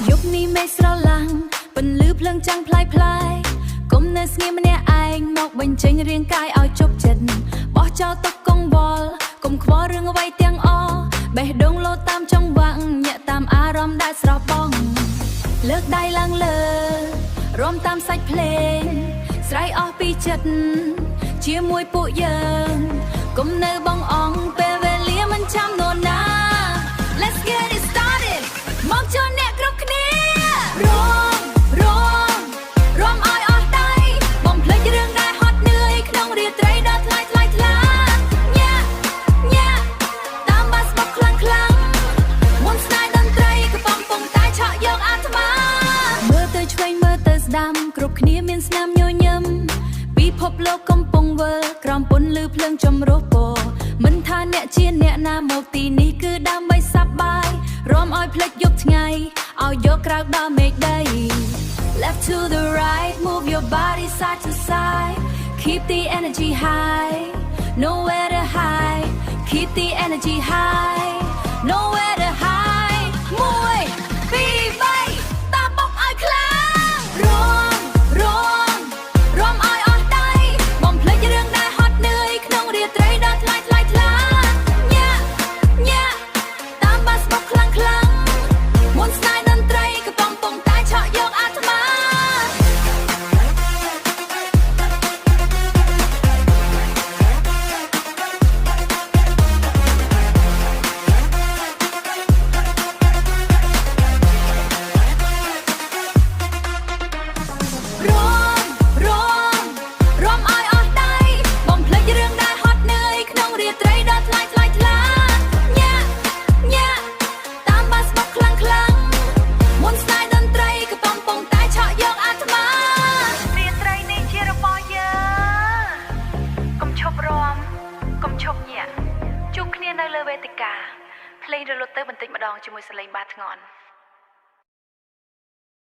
ยุคนี้ไม่ស្រឡាំងបន្លឺភ្លើងចាំងផ្លាយផ្លាយកុំនៅស្ងៀមម្នាក់ឯងមកបញ្ចេញរាងកាយឲ្យជប់ចិត្តបោះចោលទុកកង្វល់កុំខ្វល់រឿងអ្វីទាំងអស់បេះដូងលោតតាមចង្វាក់ញាក់តាមអារម្មណ៍ដែលស្រស់បងលើកដៃឡើងលើរំតាមសាច់ភ្លេងស្រ័យអស់ពីចិត្តជាមួយពួកយើងកុំនៅបងអង្គពេលវេលាមិនចាំនរណា Let's get it started មកចូលអ្នកគ្រប់គ្នារំឲ្យអស់ដៃបំភ្លេចរឿងដែលហត់នឿយក្នុងរាត្រីដ៏ថ្លៃថ្លាញាក់តាមបាសមកខ្លាំងមុនស្នេហ៍តន្ត្រីកំពុងតែឆក់យកអាត្មាមើលទៅឆ្វេងមើលទៅស្ដាំគ្រប់គ្នាមានស្នាមញញឹមពិភពលោកកំពុងវិលក្រោមពន្លឺភ្លើងចម្រុះពណ៌មិនថាអ្នកជាអ្នកណាមកទីនេះគឺដើម្បីសប្បាយរំឲ្យភ្លេចយប់ថ្ងៃឲ្យយកក្រៅដល់មេឃដី Left to the right move your body side to side keep the energy high nowhere to hide keep the energy high nowhere to hide 1 2 3តាបុកឲ្យខ្លាំងរំឲ្យអស់ដៃបំភ្លេចរឿងដែលហត់នឿយក្នុងរាត្រីដ៏ថ្លៃញាក់តាមបាសមកខ្លាំងមុនស្នេហ៍តន្ត្រីកំពុងតែឆក់យកអាត្មារំឲ្យអស់ដៃបំភ្លេចរឿងដែលហត់នឿយក្នុងរាត្រីដ៏ថ្លៃញាក់តាមបាសមកខ្លាំងមុនស្នេហ៍តន្ត្រីកំពុងតែឆក់យកអាត្មារាត្រីនេះជារបស់យើងកុំឈប់រំកុំឈប់ញាក់ជួបគ្នានៅលើវេទិកាភ្លេងរលត់ទៅបន្តិចម្ដងជាមួយសលេងបាធ្ងន់